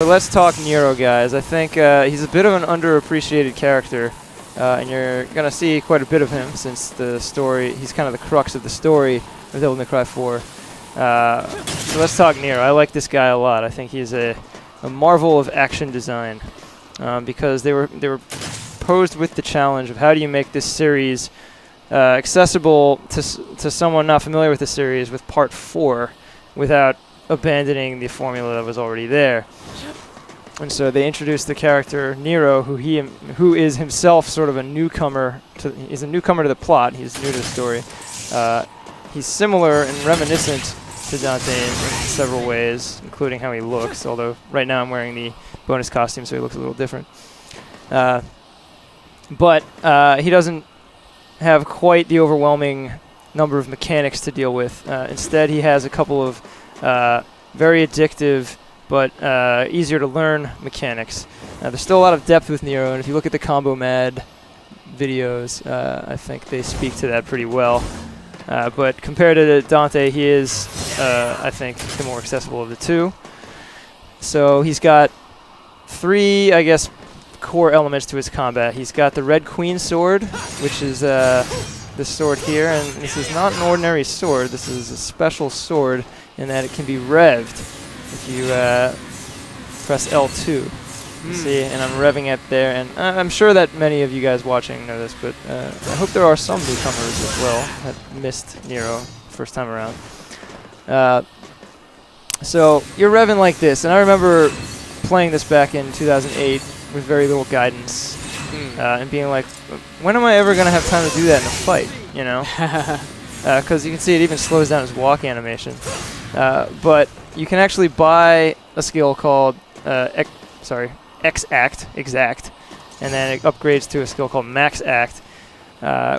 Let's talk Nero, guys. I think he's a bit of an underappreciated character, and you're going to see quite a bit of him since the story, he's kind of the crux of the story of Devil May Cry 4. So let's talk Nero. I like this guy a lot. I think he's a marvel of action design because they were posed with the challenge of how do you make this series accessible to someone not familiar with the series with Part 4 without abandoning the formula that was already there. And so they introduced the character Nero, who is himself sort of a newcomer to the plot. He's new to the story. He's similar and reminiscent to Dante in several ways, including how he looks, although right now I'm wearing the bonus costume, so he looks a little different. But he doesn't have quite the overwhelming number of mechanics to deal with. Instead, he has a couple of very addictive but easier to learn mechanics. There's still a lot of depth with Nero, and if you look at the Combo Mad videos, I think they speak to that pretty well. But compared to Dante, he is, I think, the more accessible of the two. So he's got three, I guess, core elements to his combat. He's got the Red Queen sword, which is this sword here, and this is not an ordinary sword. This is a special sword in that it can be revved if you press L2. See, and I'm revving it there, and I'm sure that many of you guys watching know this, but I hope there are some newcomers as well that missed Nero first time around. So you're revving like this, and I remember playing this back in 2008 with very little guidance, and being like, when am I ever going to have time to do that in a fight, you know? Because you can see it even slows down his walk animation. But you can actually buy a skill called Exact, and then it upgrades to a skill called Max Act,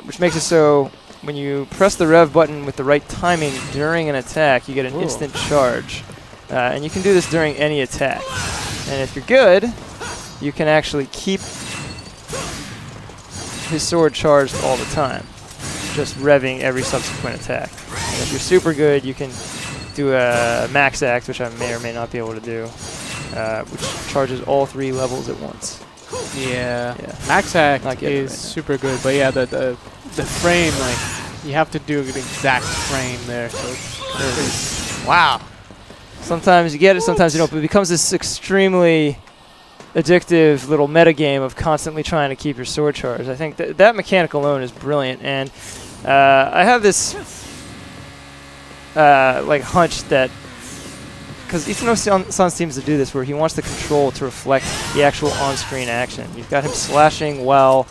which makes it so when you press the rev button with the right timing during an attack, you get an instant charge. And you can do this during any attack. And if you're good, you can actually keep his sword charged all the time, just revving every subsequent attack. And if you're super good, you can do a Max Act, which I may or may not be able to do, which charges all 3 levels at once. Yeah. Max Act is super good, but yeah, the frame, like, you have to do an exact frame there. So it's wow. Sometimes you get it, sometimes you don't, but it becomes this extremely addictive little metagame of constantly trying to keep your sword charged. I think that mechanic alone is brilliant, and I have this like hunch that, because Itsuno-san seems to do this, where he wants the control to reflect the actual on-screen action. You've got him slashing while,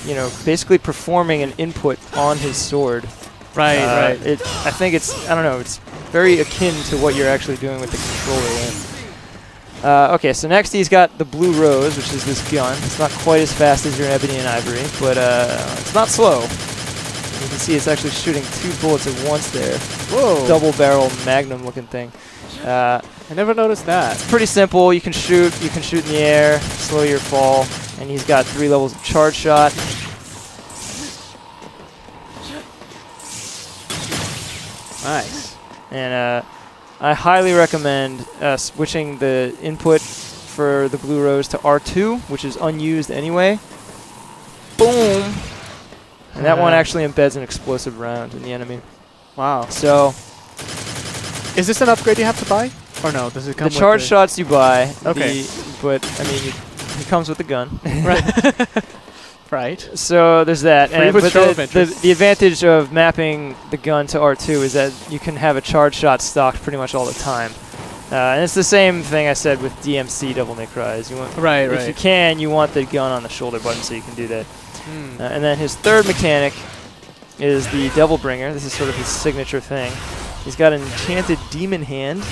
you know, basically performing an input on his sword. Right, right. I think it's, I don't know, it's very akin to what you're actually doing with the controller in. Okay, so next he's got the Blue Rose, which is this gun. It's not quite as fast as your Ebony and Ivory, but it's not slow. You can see it's actually shooting 2 bullets at once there. Whoa. Double barrel magnum looking thing. I never noticed that. It's pretty simple. You can shoot in the air, slow your fall, and he's got 3 levels of charge shot. Nice. And I highly recommend switching the input for the Blue Rose to R2, which is unused anyway. Boom! And that one actually embeds an explosive round in the enemy. Wow. So, is this an upgrade you have to buy? Or no, does it come with the charge shots you buy, okay. But I mean, he comes with the gun. Right. Right. So there's that. And but the advantage of mapping the gun to R2 is that you can have a charge shot stocked pretty much all the time. And it's the same thing I said with DMC Devil May Cry. You want, if you can, you want the gun on the shoulder button so you can do that. And then his third mechanic is the Devil Bringer. This is sort of his signature thing. He's got an enchanted demon hand,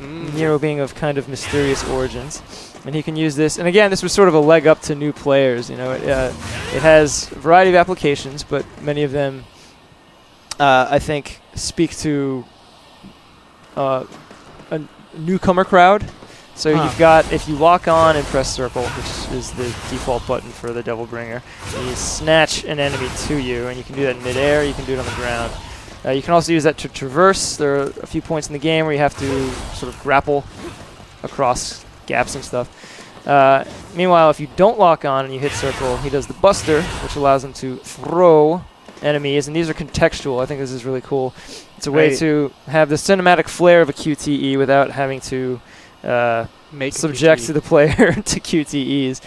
Nero being of kind of mysterious origins. And he can use this. And again, this was sort of a leg up to new players. You know, it has a variety of applications, but many of them, I think, speak to a newcomer crowd. So you've got, if you lock on and press circle, which is the default button for the Devil Bringer, you snatch an enemy to you, and you can do that in midair, you can do it on the ground. You can also use that to traverse. There are a few points in the game where you have to sort of grapple across gaps and stuff. Meanwhile, if you don't lock on and you hit circle, he does the Buster, which allows him to throw enemies, and these are contextual. I think this is really cool. It's a way to have the cinematic flair of a QTE without having to subject to the player to QTEs.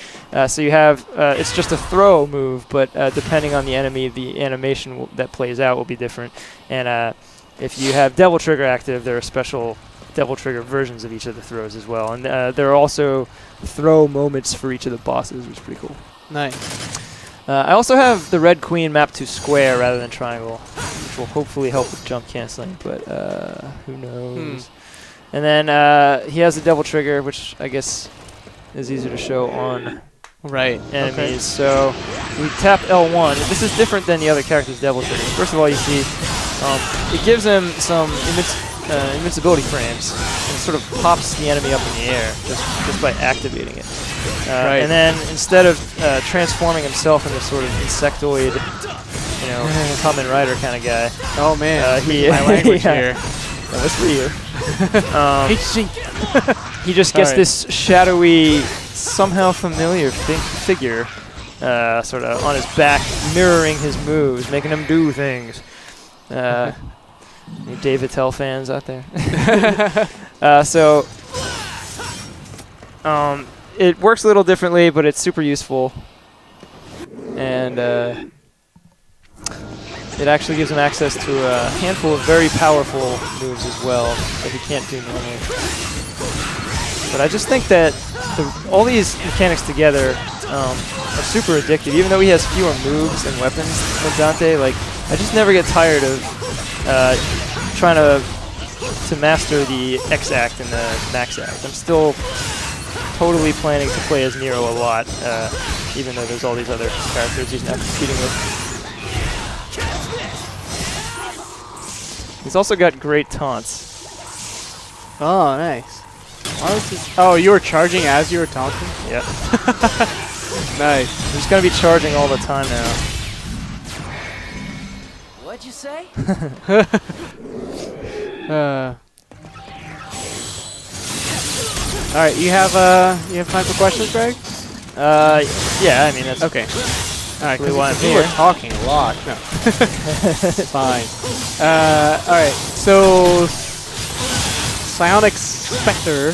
So you have, it's just a throw move, but depending on the enemy, the animation that plays out will be different. And if you have Devil Trigger active, there are special Devil Trigger versions of each of the throws as well. And there are also throw moments for each of the bosses, which is pretty cool. Nice. I also have the Red Queen mapped to square rather than triangle, which will hopefully help with jump canceling, but who knows. And then he has the Devil Trigger, which I guess is easier to show on enemies. Okay. So we tap L1. This is different than the other character's Devil Trigger. First of all, you see it gives him some invincibility frames, and it sort of pops the enemy up in the air just by activating it. And then instead of transforming himself into sort of insectoid, Kamen Rider kind of guy. Oh man, my language here. That was for you. He just gets this shadowy, somehow familiar figure sort of on his back, mirroring his moves, making him do things. Any Dave Attell fans out there? It works a little differently, but it's super useful. And it actually gives him access to a handful of very powerful moves as well that he can't do normally. But I just think that all these mechanics together are super addictive. Even though he has fewer moves and weapons than Dante, like I just never get tired of trying to master the X act and the Max act. I'm still totally planning to play as Nero a lot, even though there's all these other characters he's now competing with. He's also got great taunts. Oh, nice. Oh, you were charging as you were taunting? Yep. Nice. He's going to be charging all the time now. What'd you say? All right, you have time for questions, Greg? Yeah, I mean that's okay. All right, because we were talking a lot. No, fine. All right, so Psionic Spectre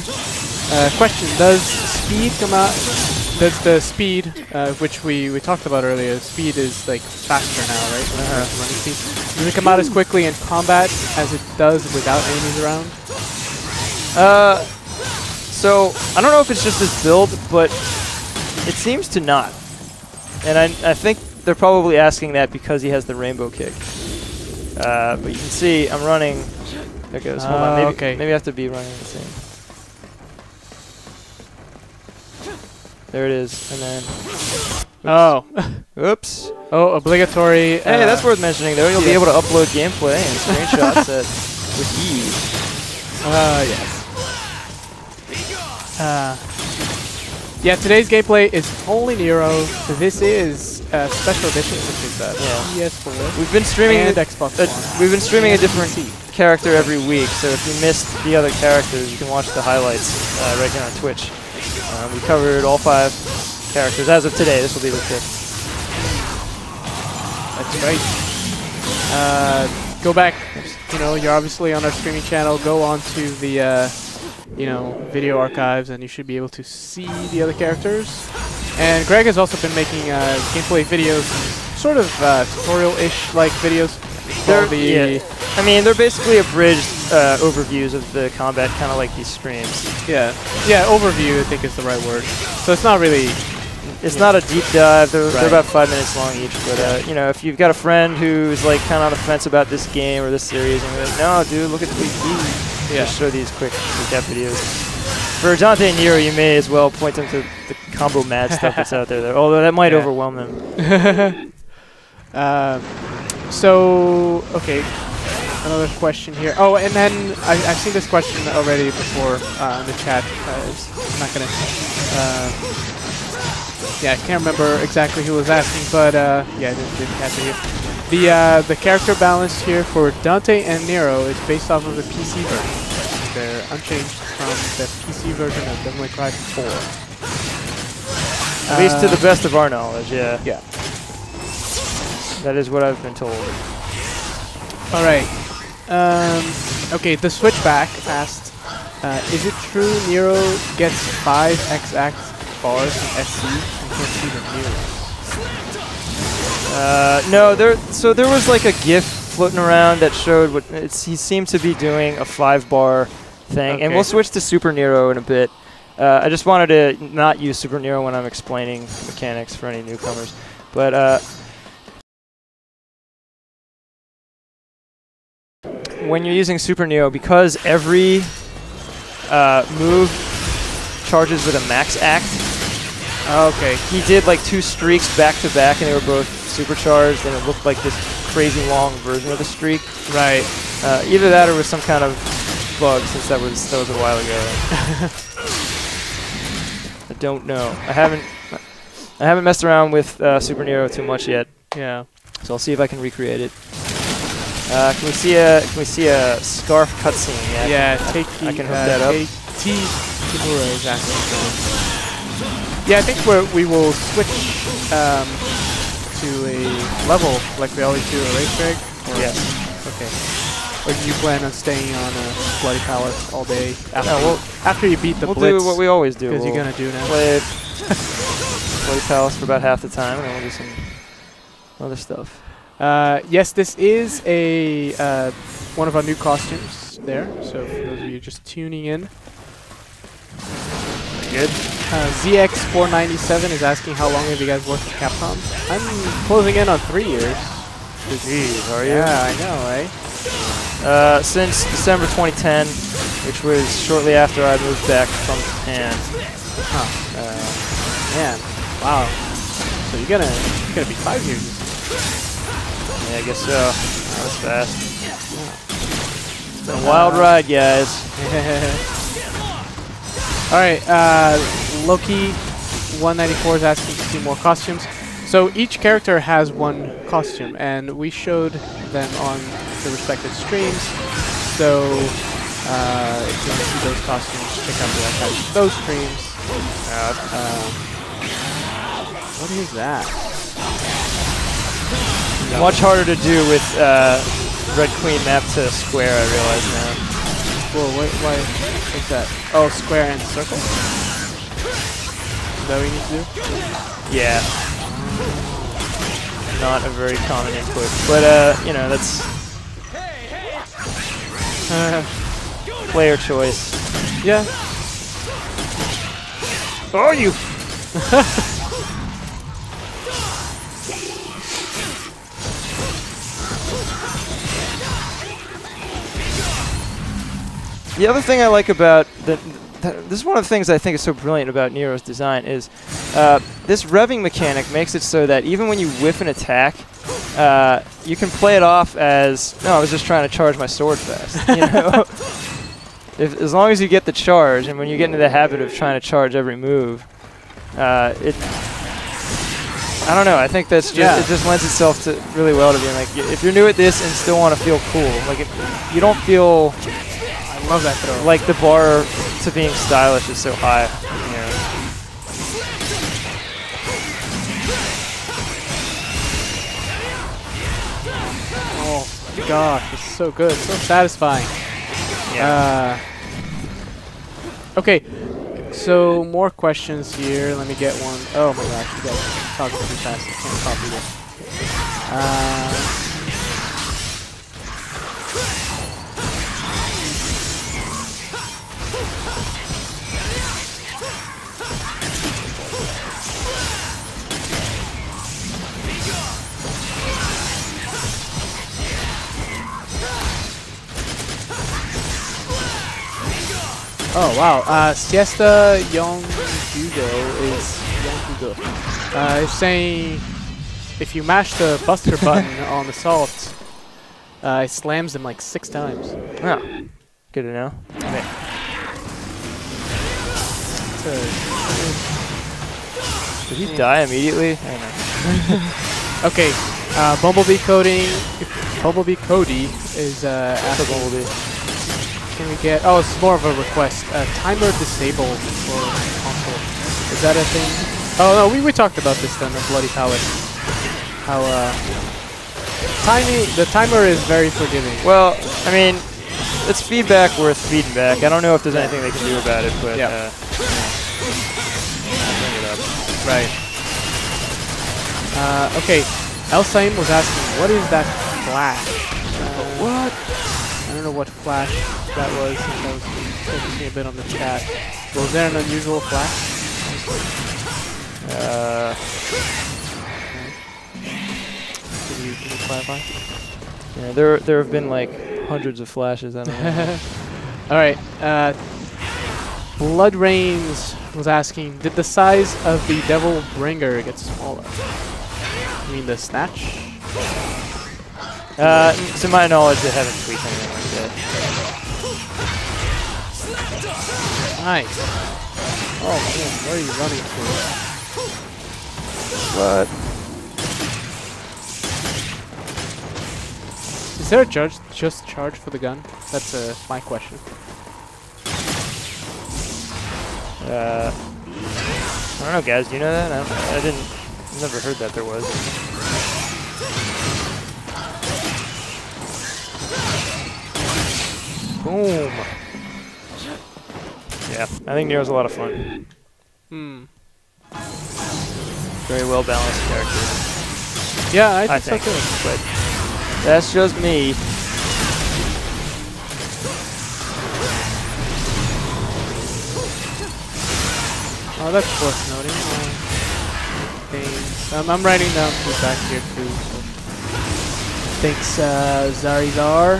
question: does speed come out? Does the speed, which we talked about earlier, speed is like faster now, right? Running speed. Does it come out as quickly in combat as it does without enemies around? So I don't know if it's just his build, but it seems to not. And I think they're probably asking that because he has the rainbow kick. But you can see I'm running. There it goes. Hold on. Maybe I have to be running the same. There it is. And then. Oops. Oh. Oops. Oh, obligatory. Hey, that's worth mentioning though. You'll be able to upload gameplay and screenshots with ease. Yes. Yeah, today's gameplay is only Nero. This is a special edition, which is PS4. We've been streaming and Xbox One. We've been streaming a different character every week, so if you missed the other characters, you can watch the highlights right here on Twitch. We covered all 5 characters as of today. This will be the 5th. That's great. Go back. You're obviously on our streaming channel. Go on to the video archives, and you should be able to see the other characters. And Greg has also been making gameplay videos, sort of tutorial-ish like videos. I mean, they're basically abridged overviews of the combat, kind of like these streams. Yeah, overview I think is the right word. So it's not really... It's not a deep dive. They're about 5 minutes long each. But if you've got a friend who's like kind of on the fence about this game or this series, and you're like, no, dude, look at the just show these quick recap videos. For Dante and Nero, you may as well point them to the combo mad stuff that's out there, although that might overwhelm them. Okay, another question here. Oh, and then I've seen this question already before in the chat. I'm not gonna. I can't remember exactly who was asking, but I didn't catch it here. The character balance here for Dante and Nero is based off of the PC version. unchanged from the PC version of Devil May Cry 4. At least to the best of our knowledge, yeah. Yeah. That is what I've been told. All right. Okay, the Switchback asked, is it true Nero gets 5 X-Act bars from SC and can't see the Nero? No, so there was like a GIF floating around that showed what he seemed to be doing a 5-bar thing, and we'll switch to Super Nero in a bit. I just wanted to not use Super Nero when I'm explaining mechanics for any newcomers, but when you're using Super Nero, because every move charges with a max act. Okay. He did like 2 streaks back to back, and they were both supercharged, and it looked like this crazy long version of the streak. Right. Either that, or was some kind of bug, since that was a while ago. I don't know. I haven't messed around with Super Nero too much yet. Yeah. So I'll see if I can recreate it. Can we see a scarf cutscene? Yeah. I can hook that up. Kimura is asking for it. Yeah, I think we will switch to a level like we always do a racetrack. Yes. Okay. Or do you plan on staying on a Bloody Palace all day after, after you beat the Blitz? We'll do what we always do. Because you're going to do now. Play Bloody Palace for about half the time, and then we'll do some other stuff. Yes, this is a one of our new costumes there. So for those of you just tuning in. Good. ZX497 is asking how long have you guys worked at Capcom? I'm closing in on 3 years. Jeez, are you? Yeah, I know, right? Since December 2010, which was shortly after I moved back from Japan. Huh. Man, wow. So you're gonna be 5 years. Yeah, I guess so. That was fast. It's been a wild ride, guys. All right, Loki194 is asking to see more costumes. So each character has one costume, and we showed them on the respective streams. So if you want to see those costumes, check out the archives of those streams. What is that? Much harder to do with Red Queen map to square, I realize now. Whoa, why? What's that? Oh, square and circle? Is that what you need to do? Yeah. Not a very common input, but you know, that's player choice. Yeah. Oh, you! The other thing I like about this is one of the things I think is so brilliant about Nero's design is this revving mechanic makes it so that even when you whiff an attack, you can play it off as, no, I was just trying to charge my sword fast. You know, as long as you get the charge, and when you get into the habit of trying to charge every move, I don't know. I think that's just it just lends itself to really well to being like, if you're new at this and still want to feel cool, like you don't feel. I love that throw. Like the bar to being stylish is so high. Yeah. Oh gosh, it's so good, so satisfying. Yeah. Okay, so more questions here. Let me get one. Oh my gosh, you guys are talking too fast. I can't copy this. Oh wow, Siesta Yonghugo is saying if you mash the Buster button on Assault, it slams them like 6 times. Oh, good to know. Okay. Did he die immediately? I don't know. Okay, Bumblebee Cody is asking. Bumblebee. can we get? Oh, it's more of a request. Timer disabled for console. Is that a thing? Oh no, we talked about this then. The Bloody Palette. How the timer is very forgiving. Well, I mean, it's feedback worth feeding back. I don't know if there's anything they can do about it, but yeah. I'll bring it up. Right. Okay. Elsaim was asking, what is that flash? What? I don't know what flash that was. I was focusing a bit on the chat. Was there an unusual flash? Can you clarify? Yeah, there have been like hundreds of flashes. I don't know. All right. Blood Rains was asking, did the size of the Devil Bringer get smaller? You mean the snatch? To my knowledge, they haven't tweaked anything like that. Nice. Oh man, where are you running to? What? Is there a just charge for the gun? That's my question. I don't know, guys. Do you know that? I didn't. Never heard that there was. Boom. Yeah, I think Nero's a lot of fun. Very well balanced character. Yeah, I think so too. But that's just me. Oh, that's worth noting. Thanks. I'm writing down feedback here too. So. Thanks, Zarizar.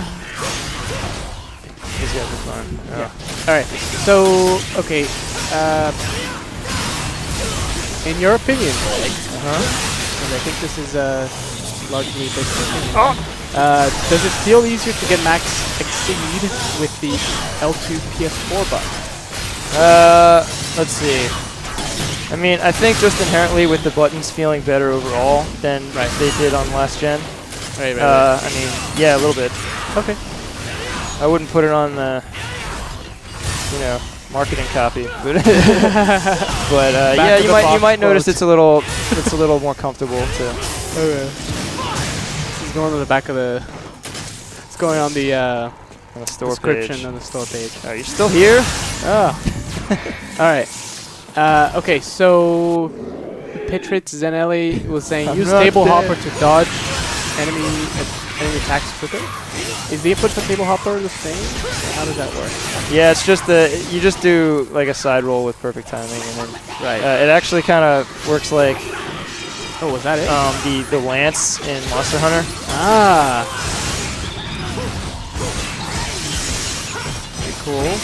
He's got this fun. Oh. Yeah. Alright, so, okay. In your opinion, Greg, and I think this is largely based on opinion, does it feel easier to get max exceed with the L2 PS4 button? Let's see. I mean, I think just inherently with the buttons feeling better overall than they did on last gen. Right. I mean, yeah, a little bit. Okay. I wouldn't put it on the, marketing copy, but yeah, you might notice it's a little more comfortable to. Okay. It's going on the back of the. It's going on the store description page. on the store page. Oh, you're still here? Oh. All right. Okay, so Pitritz Zanelli was saying use table hopper to dodge enemy attacks quicker. Is the input for table hopper the same? How does that work? Yeah, it's just you just do like a side roll with perfect timing, and then it actually kind of works like. Oh, was that it? The lance in Monster Hunter. Ah. Pretty cool.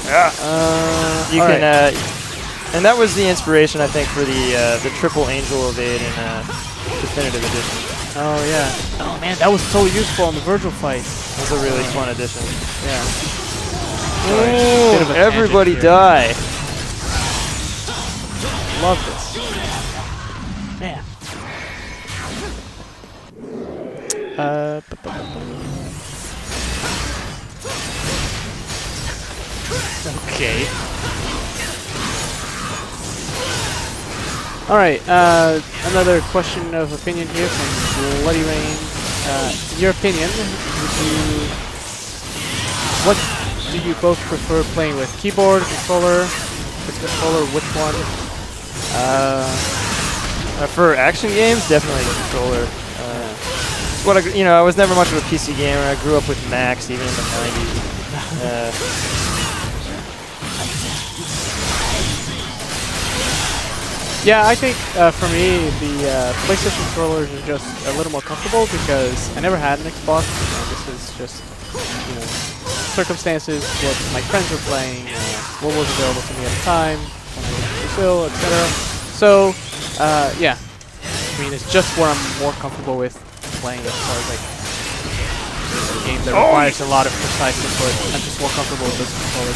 Yeah. You can, and that was the inspiration, I think, for the triple angel evade in Definitive Edition. Oh yeah. Oh man, that was so useful on the Vergil fight. That's a really fun addition. Yeah. Oh, everybody die. Love this. Man. Okay. Alright, another question of opinion here from Bloody Rain. In your opinion, what do you both prefer playing with? Keyboard, controller? With controller, which one? For action games, definitely controller. What I was never much of a PC gamer. I grew up with Macs, even in the 90s. Yeah, I think for me, the PlayStation controllers are just a little more comfortable because I never had an Xbox. This is just, circumstances, what my friends were playing, what was available to me at the time, when I was in Brazil, etc. So, yeah. I mean, it's just where I'm more comfortable with playing as far as like a game that requires a lot of precise input. I'm just more comfortable with those controllers.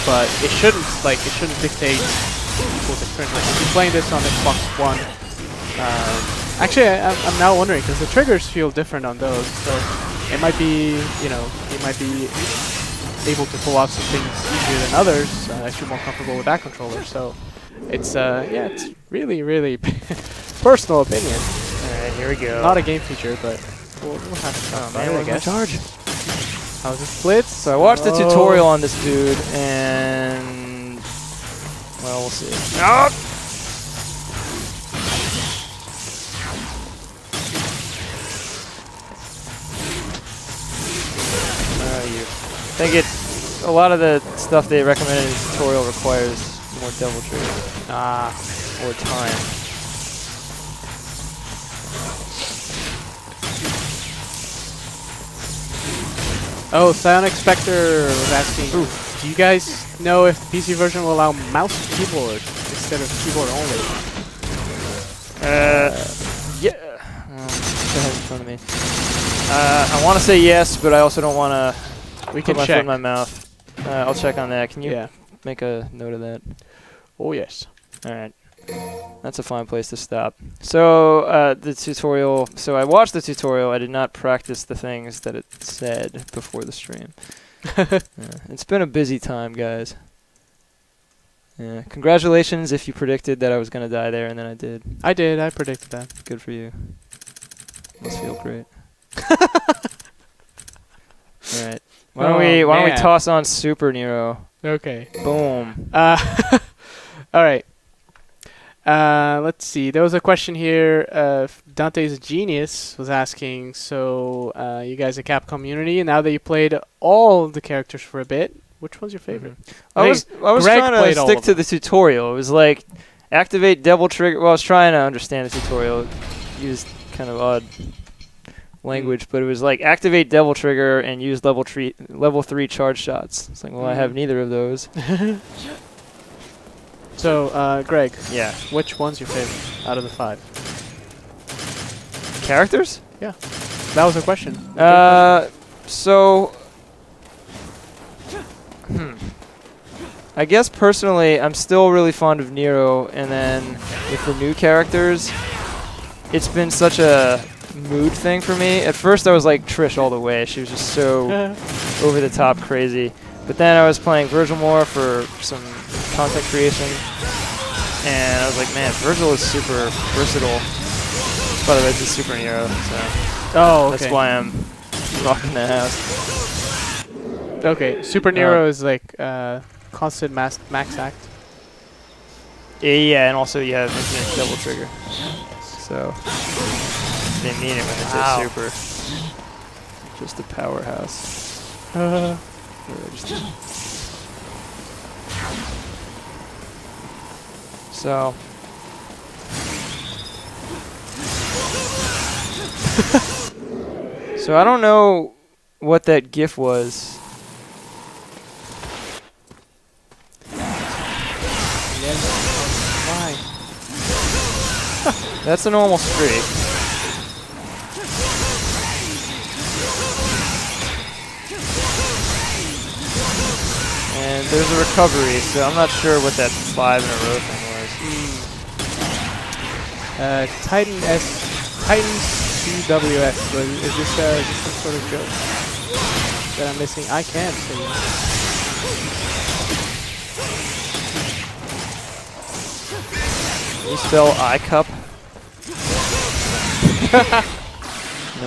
But it shouldn't dictate people's experience. Like if you're playing this on Xbox One, Actually, I'm now wondering because the triggers feel different on those, so it might be, you know, you might be able to pull off some things easier than others if you're more comfortable with that controller. So it's yeah, it's really personal opinion. All right, here we go. Not a game feature, but we'll have to talk about it, I guess. Charge. How's it split? So I watched the tutorial on this dude, and well, we'll see. Oh! I think a lot of the stuff they recommended in the tutorial requires more devil trigger. Or time. Oh, Psionic Spectre was asking, do you guys know if the PC version will allow mouse and keyboard instead of keyboard only? Yeah. Go ahead in front of me. I want to say yes, but I also don't want to put my foot in my mouth. I'll check on that. Can you make a note of that? Oh, yes. All right. That's a fine place to stop. So the tutorial. So I watched the tutorial. I did not practice the things that it said before the stream. It's been a busy time, guys. Yeah. Congratulations if you predicted that I was going to die there, and then I did. I did. I predicted that. Good for you. Must feel great. All right. Why don't we toss on Super Nero? Okay. Boom. All right. Let's see. There was a question here. Dante's Genius was asking, so you guys at CapcomUnity, and now that you played all the characters for a bit, which one's your favorite? I was trying to stick to the tutorial. It was like activate double trigger. Well, I was trying to understand the tutorial. It used kind of odd language, but it was like activate devil trigger and use level 3 charge shots. It's like, well, I have neither of those. So, Greg. Yeah. Which one's your favorite out of the 5? Characters? Yeah. That was a question. So I guess personally, I'm still really fond of Nero, and then with the new characters, it's been such a mood thing for me. At first, I was like Trish all the way. She was just so over the top crazy. But then I was playing Vergil more for some content creation, and I was like, man, Vergil is super versatile. By the way, it's a Super Nero, so that's why I'm rocking the house. Okay, Super Nero is like constant max act. Yeah, and also you have infinite double trigger. So they mean it when they say super. Just a powerhouse. So. So I don't know what that GIF was. Why? That's a normal streak. And there's a recovery, so I'm not sure what that 5 in a row thing was. Titan CWS. Is this some sort of joke that I'm missing? I can't see it. Can you spell iCup?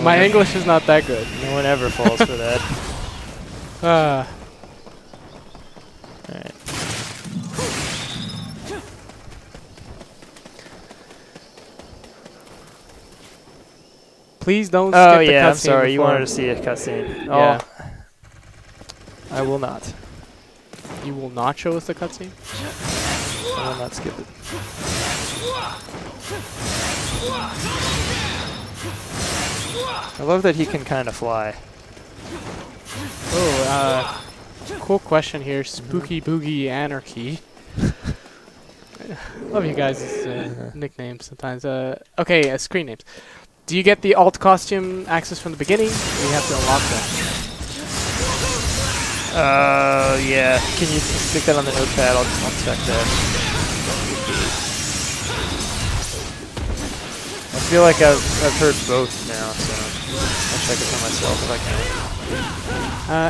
My English is not that good. No one ever falls for that. Alright. Please don't skip the cutscene. Oh yeah, I'm sorry. You wanted to see a cutscene. Yeah. Oh, I will not. You will not show us the cutscene? I will not skip it. I love that he can kind of fly. Oh, cool question here. Spooky Boogie Anarchy. Love you guys' nicknames sometimes. Okay, screen names. Do you get the alt costume access from the beginning? Or you have to unlock them? Yeah. Can you stick that on the notepad? I'll check that. I'll feel like I've heard both now, so I'll check it for myself if I can.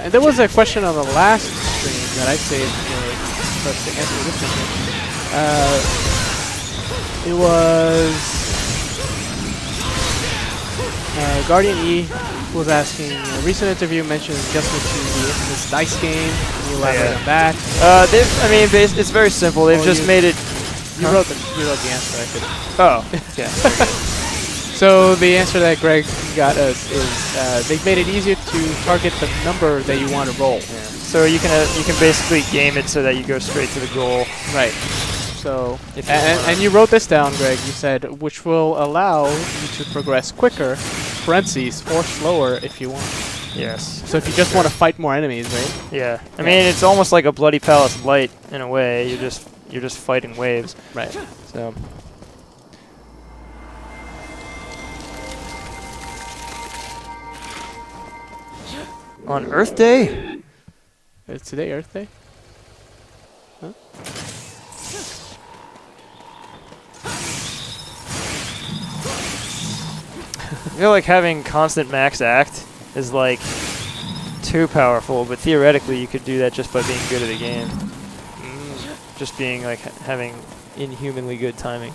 And there was a question on the last stream that I saved for us to answer this one. It was Guardian E was asking, a recent interview mentioned adjustment to the infamous dice game. Can you elaborate on that? I mean, it's very simple. They've just made it. You wrote the answer. I could. Oh, yeah. So the answer that Greg got us is they've made it easier to target the number that you want to roll. Yeah. So you can basically game it so that you go straight to the goal. Right. So and you wrote this down, Greg. You said which will allow you to progress quicker, parentheses, or slower if you want. Yes. So if you just want to fight more enemies, right? Yeah. I mean, it's almost like a Bloody Palace Light in a way. You're just fighting waves. Right. So. On Earth Day? Is today Earth Day? Huh? I feel like having constant max act is like too powerful, but theoretically you could do that just by being good at a game. Just being like having inhumanly good timing.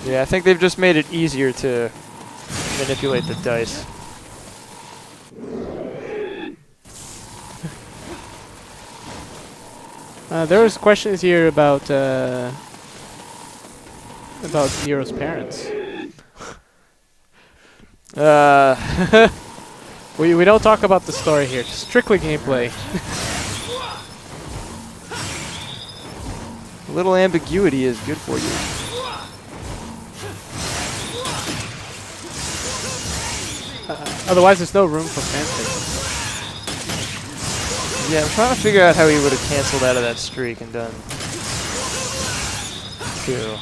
Yeah, I think they've just made it easier to manipulate the dice. There's questions here about Nero's parents. We don't talk about the story here, just strictly gameplay. A little ambiguity is good for you. Otherwise, there's no room for fanfiction. Yeah, I'm trying to figure out how he would have canceled out of that streak and done 2.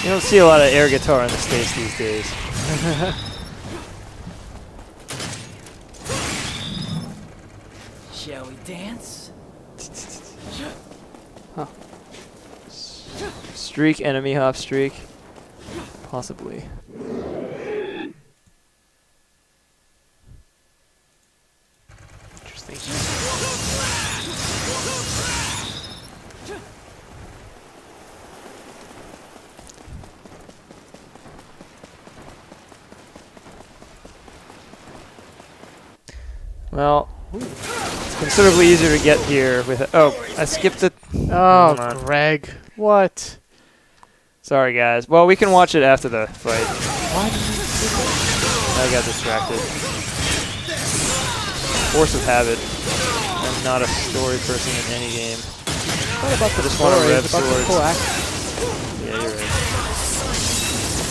You don't see a lot of air guitar in the States these days. Shall we dance? Huh. Streak, enemy hop streak. Possibly. Interesting. Well, it's considerably easier to get here with. Oh, I skipped it. Oh, Greg, what? Sorry, guys. Well, we can watch it after the fight. Why did you do that? I got distracted. Force of habit. I'm not a story person in any game. What about the just want to story? rev It's about the swords. full action. Yeah, you're right.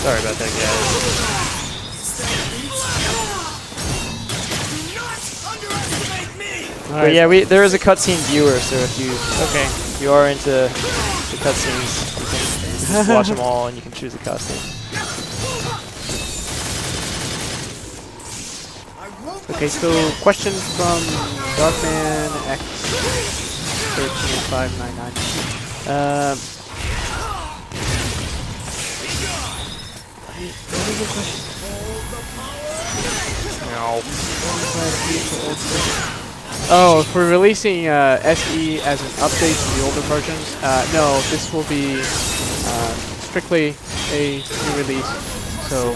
Sorry about that, guys. But yeah, there is a cutscene viewer, so if you are into the cutscenes, you can just watch them all and you can choose the costume. Okay, so question from Darkman X 13599. What is the question? No. Oh, if we're releasing SE as an update to the older versions, no, this will be strictly a new release. So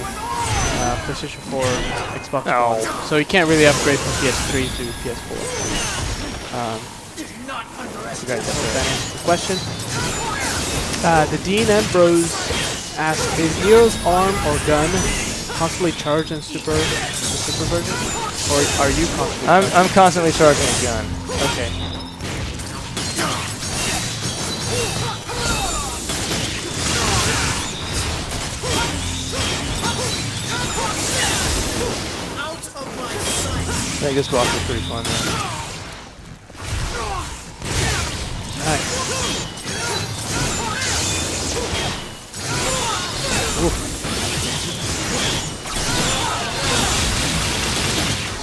PlayStation 4, Xbox Oh. One. So you can't really upgrade from PS3 to PS4. You guys hope that answers the question. The Dean Ambrose asks, is Nero's arm or gun constantly charged in the super version? Or are you constantly I'm constantly charging a gun. Okay. I think this boss is pretty fun, though. Nice.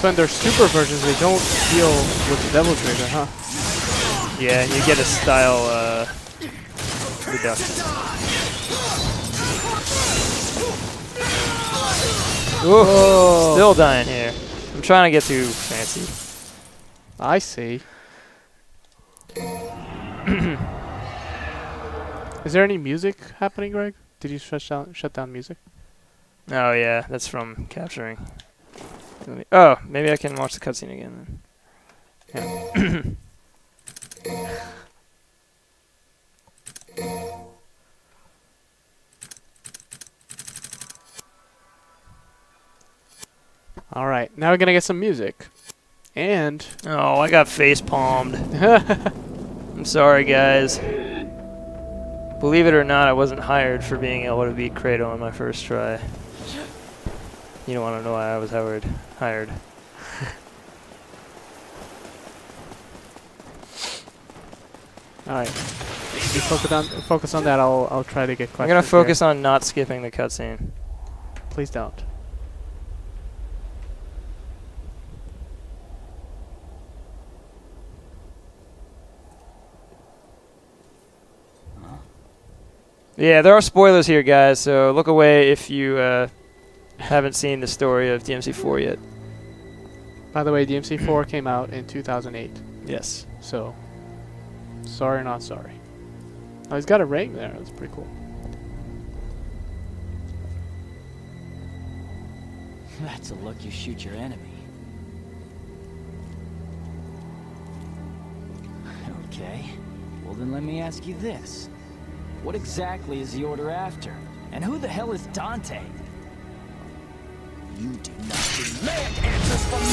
So in their super versions, they don't deal with the Devil Trigger, huh? Yeah, you get a style reduction. Ooh, still dying here. I'm trying to get too fancy. I see. Is there any music happening, Greg? Did you shut down music? Oh yeah, that's from capturing. Oh, maybe I can watch the cutscene again then. Yeah. All right, now we're gonna get some music, and Oh, I got face palmed. I'm sorry, guys. Believe it or not, I wasn't hired for being able to beat Kratos on my first try. You don't want to know why I was hired. all right. You focus on that. I'll try to get questions. I'm gonna here. focus on not skipping the cutscene. Please don't. Yeah, there are spoilers here, guys, so look away if you haven't seen the story of DMC4 yet. By the way, DMC4 came out in 2008. Yes. So, sorry or not sorry. Oh, he's got a ring there. That's pretty cool. That's a look you shoot your enemy. Okay. Well, then let me ask you this. What exactly is the Order after? And who the hell is Dante? You do not demand answers from me!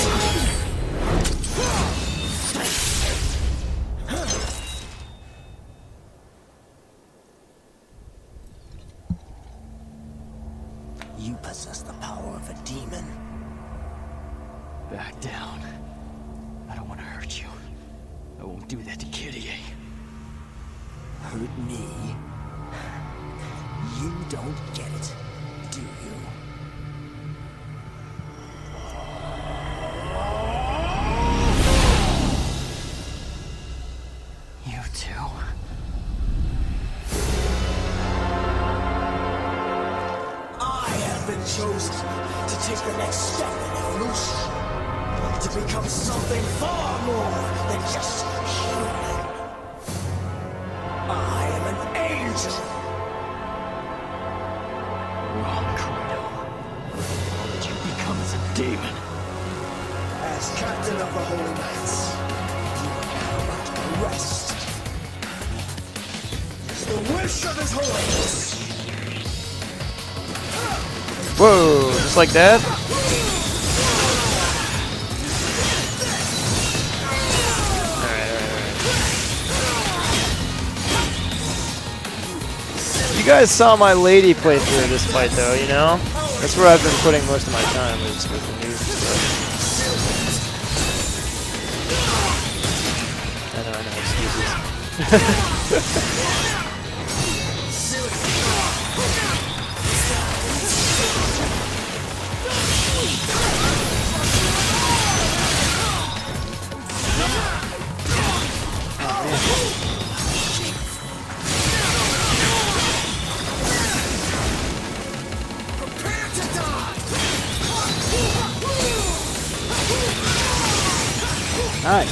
You possess the power of a demon. Back down. I don't want to hurt you. I won't do that to Kyrie. Hurt me? You don't get it, do you? You too. I have been chosen to take the next step in evolution, to become something far more than just human. I am an angel. Wrong, Credo. All that you become is a demon. As captain of the Holy Knights, you are about to rest. It's the wish of His Holiness. Whoa, just like that? You guys saw my lady play through this fight, though, you know? That's where I've been putting most of my time, is with the news and stuff. I know, excuses. Nice.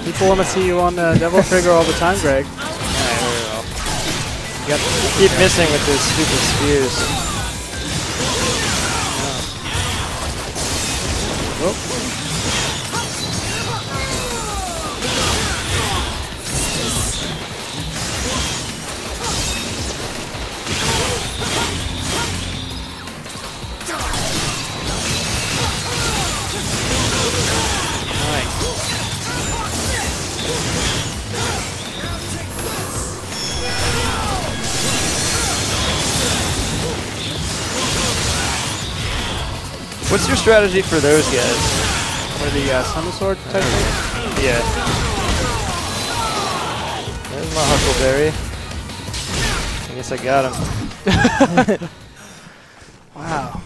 People want to see you on Devil Trigger all the time, Greg. Keep missing with those stupid spears. Oh. What's your strategy for those guys? What are the Summon Sword type thing? Yeah. There's my Huckleberry. I guess I got him. Wow.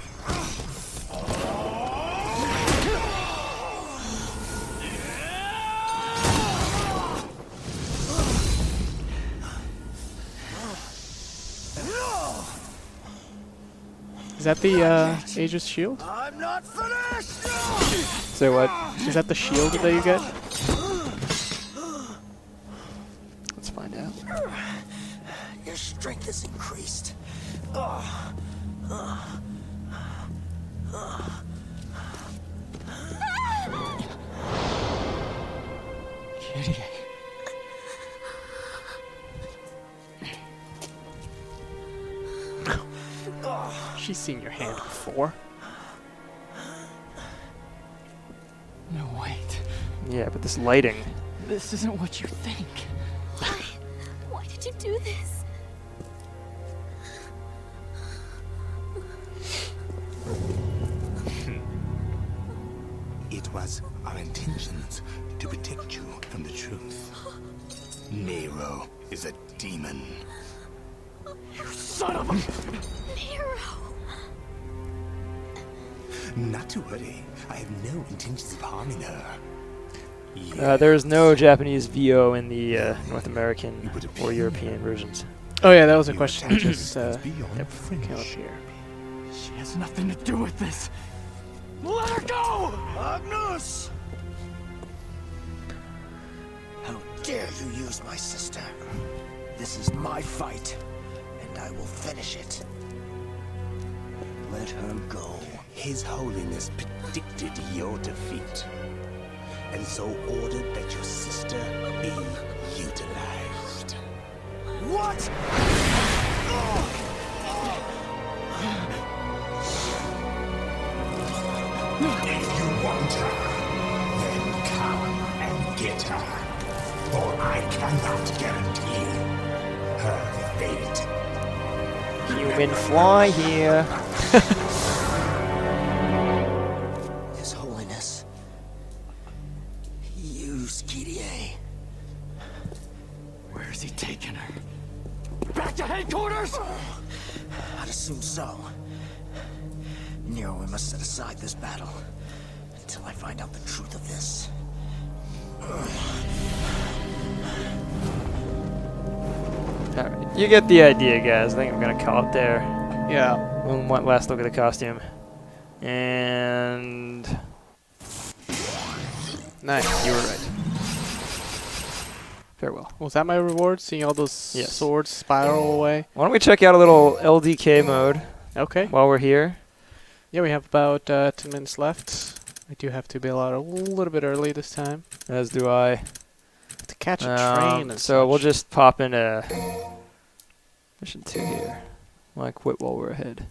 Is that the Aegis shield? I'm not finished! Say what? Is that the shield that you get? Let's find out. Your strength is increased. She's seen your hand before. No, wait. Yeah, but this lighting. This isn't what you think. Why did you do this? It was our intentions to protect you from the truth. Nero is a demon. You son of a... Nero! Not to worry, I have no intentions of harming her. There is no Japanese VO in the North American or European versions. Oh yeah, that was a question that just beyond came up here. She has nothing to do with this. Let her go! Magnus! How dare you use my sister? This is my fight, and I will finish it. Let her go. His Holiness predicted your defeat, and so ordered that your sister be utilized. What? If you want her, then come and get her, for I cannot guarantee her fate. Human fly here. His Holiness. Use Kyrie. Where is he taking her? Back to headquarters! I'd assume so. Nero, we must set aside this battle until I find out the truth of this. Alright, you get the idea, guys. I think I'm gonna call it there. Yeah. One last look at the costume. And... Nice. You were right. Farewell. Was that my reward? Seeing all those swords spiral away? Why don't we check out a little LDK mode Okay. while we're here? Yeah, we have about 10 minutes left. I do have to bail out a little bit early this time. As do I. To catch a train and So we'll such. just pop in a mission 2 here. Why quit while we're ahead?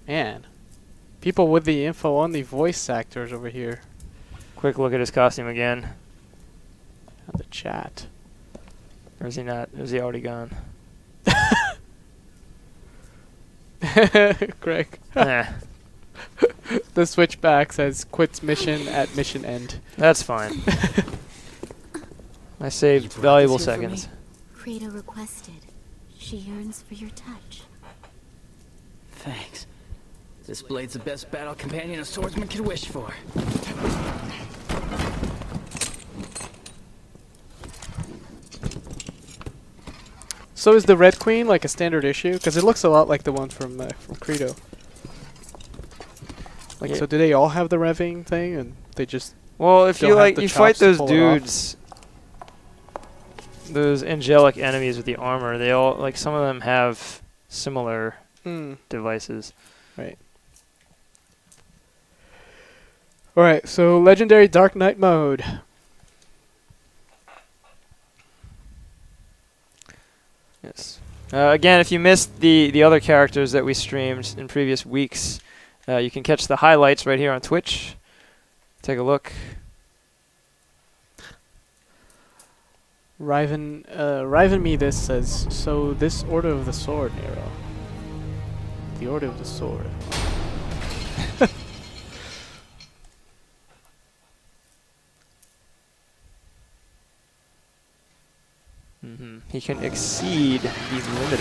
Man. People with the info on the voice actors over here. Quick look at his costume again. On the chat. Or is he not? Is he already gone? Greg. Nah, The switchback says quits mission at mission end. that's fine. I saved valuable It's here for me. seconds. Freda requested. She yearns for your touch. Thanks. This blade's the best battle companion a swordsman could wish for. So is the Red Queen like a standard issue? Because it looks a lot like the one from Credo. Like, Yeah. so do they all have the revving thing, and they just? Well, if don't you have like, the you fight chops to those pull it off? dudes, those angelic enemies with the armor. They all like some of them have similar devices. Right. All right. So legendary Dark Knight mode. Yes. Again, if you missed the other characters that we streamed in previous weeks, you can catch the highlights right here on Twitch. Take a look. Riven me this says, so this Order of the Sword, Nero. The Order of the Sword. He can exceed the limiter.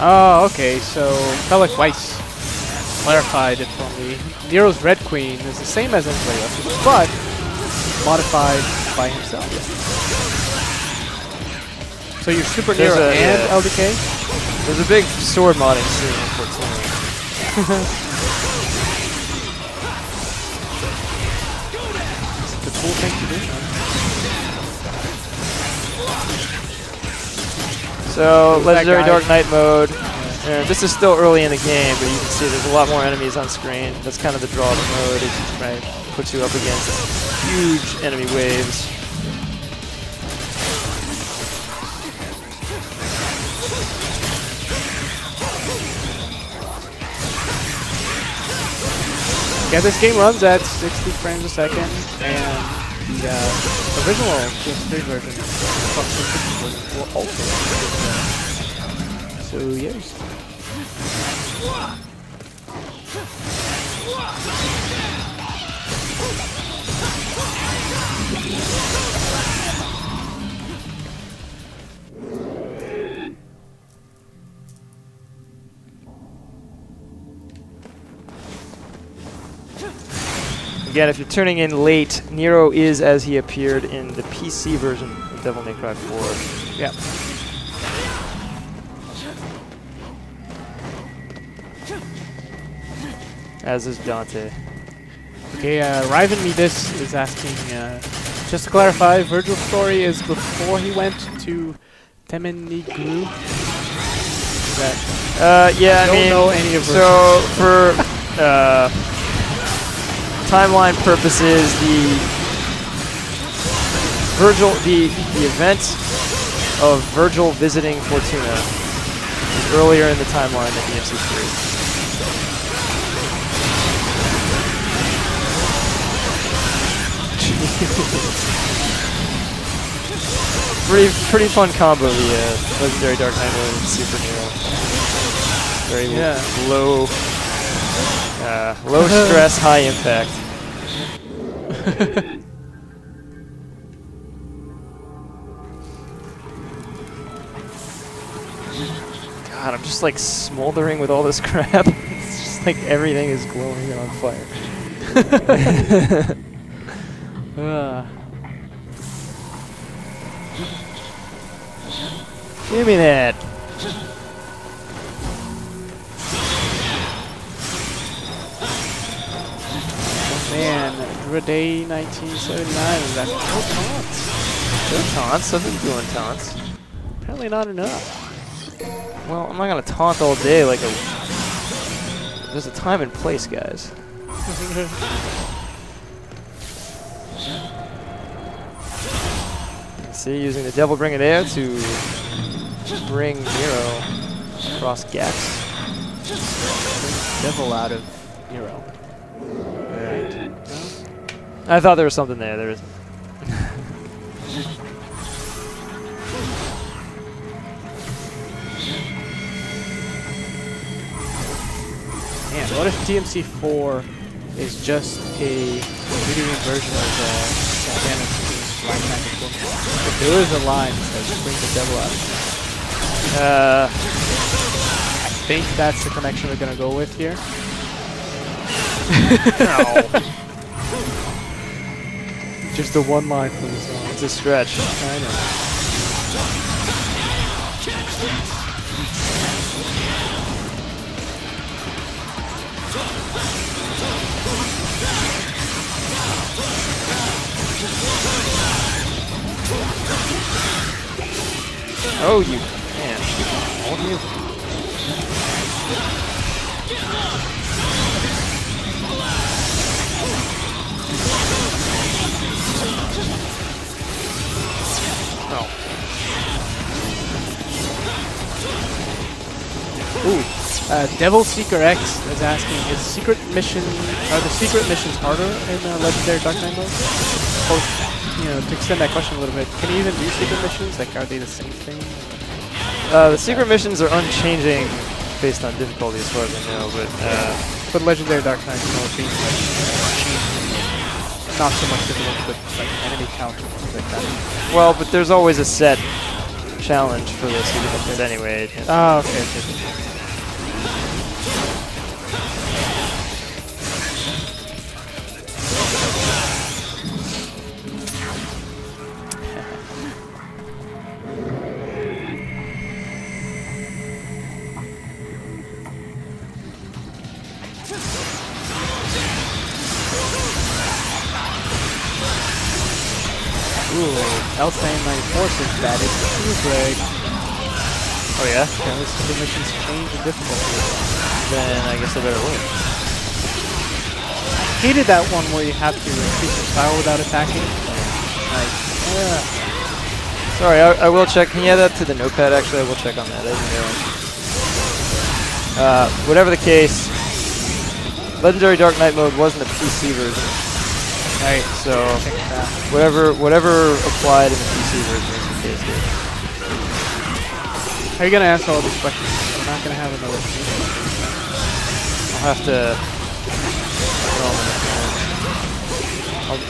Oh, okay, so Felix Weiss clarified it for me. Nero's Red Queen is the same as everybody else's, but modified by himself. So you're Super There's Nero a- and yeah. LDK? There's a big sword modding scene in Fortuna. It's a cool thing to do. So, that Legendary guy? Dark Knight mode. This is still early in the game, but you can see there's a lot more enemies on screen. That's kind of the draw of the mode. It puts you up against huge enemy waves. Yeah, this game runs at 60 frames a second, and the original PS3 version will also run at 60. So yes. Again, if you're tuning in late, Nero is as he appeared in the PC version of Devil May Cry 4. Yeah. As is Dante. Okay, Riven Me This is asking, just to clarify, Vergil's story is before he went to Temenigru? Yeah, I don't mean, know any of so for timeline purposes, the event of Vergil visiting Fortuna is earlier in the timeline than DMC4. pretty fun combo, the Legendary Dark Knight mode and Super Nero. Very low stress, high impact. God, I'm just like smoldering with all this crap. It's just like everything is glowing and on fire. Give me that. Man, Dreday 1979 is asking no taunts. No taunts? I've been doing taunts. Apparently not enough. Well, I'm not gonna taunt all day like a... There's a time and place, guys. See, using the Devil Bring It Air to bring Nero across gaps. Devil out of Nero. Right. I thought there was something there. There isn't. Man, what if DMC4 is just a video version of Satanic Black Magic Woman? If there is a line that says bring the devil out. think that's the connection we're gonna go with here. Just the one line from the song. It's a stretch. I know. Oh, you man. All you. Oh. Ooh. Devil Seeker X is asking, are the secret missions harder in Legendary Dark Knight mode? Or, you know, to extend that question a little bit, can you even do secret missions? Like, are they the same thing? The secret missions are unchanging based on difficulty as far as I know, but Legendary Dark Knight mode being like, not so much difficult, but like enemy count and things like that. well, but there's always a set challenge for the secret missions anyway. Oh, okay. L-Stain 94 says that is the truth, Greg. Oh yeah? Yeah, the missions change in difficulty. Then I guess I better win. Hated that one where you have to increase your style without attacking. Like, Sorry, I will check. Can you add that to the notepad? Actually, I will check on that. I didn't know. Whatever the case, Legendary Dark Knight mode wasn't a PC version. right, So whatever applied in the PC version is the case here. how are you going to answer all these questions? We're not going to have another stream. I'll have to.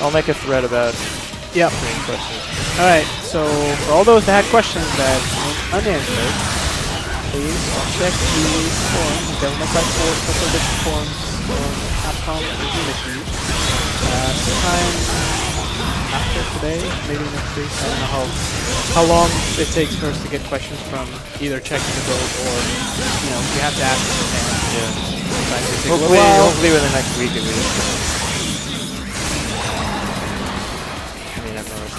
I'll make a thread about Yep. questions. Alright, so for all those that had questions that went unanswered, please check the forum, Devil May Cry 4 Special Edition forums on CapcomUnity. Sometime after today, maybe next week. I don't know how long it takes for us to get questions from either checking the code or, you know, you have to ask in advance. Yeah. Hopefully, Hopefully within the next week at least. I mean, I've noticed.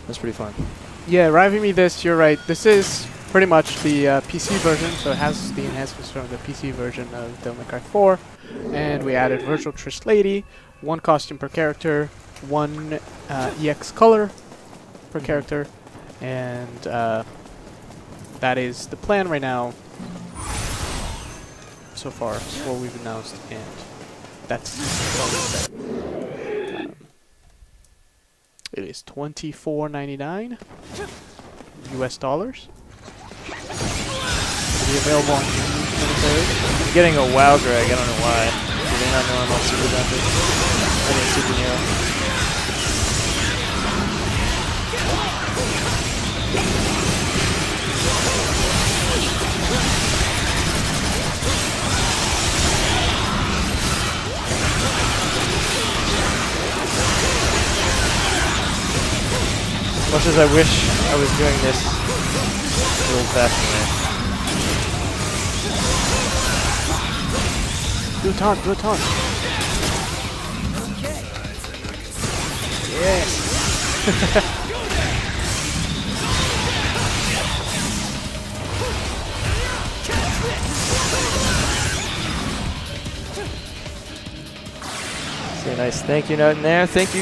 That's pretty fun. Yeah, Riving Me This, you're right. This is pretty much the PC version, so it has the enhancements from the PC version of Devil May Cry 4. And we added Virtual Trish Lady, 1 costume per character, 1 EX color per character, and that is the plan right now so far, what we've announced, and that's all we said. It is $24.99 US dollars. It'll be available on June 23rd. I'm getting a WoW drag, I don't know why. Do they not know I'm on Super Dante? I mean Super Nero. Much as I wish I was doing this the old-fashioned way. Do a taunt, do a taunt. Yes. Say a nice thank you note in there. Thank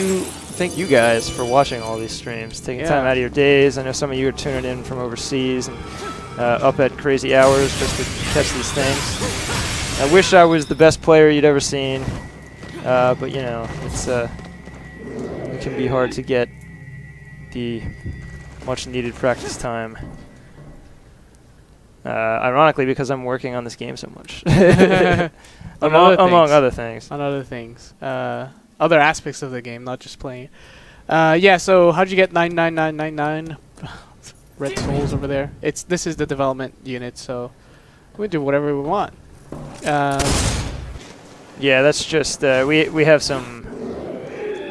you guys for watching all these streams, taking time out of your days. I know some of you are tuning in from overseas and up at crazy hours just to catch these things. I wish I was the best player you'd ever seen. but you know, it's it can be hard to get the much needed practice time. Ironically, because I'm working on this game so much. among other things. On other things. Other aspects of the game, not just playing. Yeah, so how'd you get 99999 red souls over there? This is the development unit, so we do whatever we want. Yeah, that's just we have some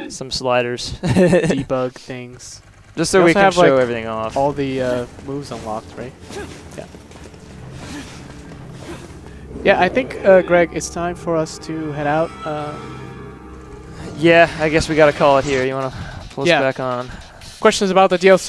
sliders. Debug things. Just so we can show everything off. All the moves unlocked, right? Yeah. Yeah, I think, Greg, it's time for us to head out. Yeah, I guess we gotta call it here. You wanna pull us back on? Questions about the DLC?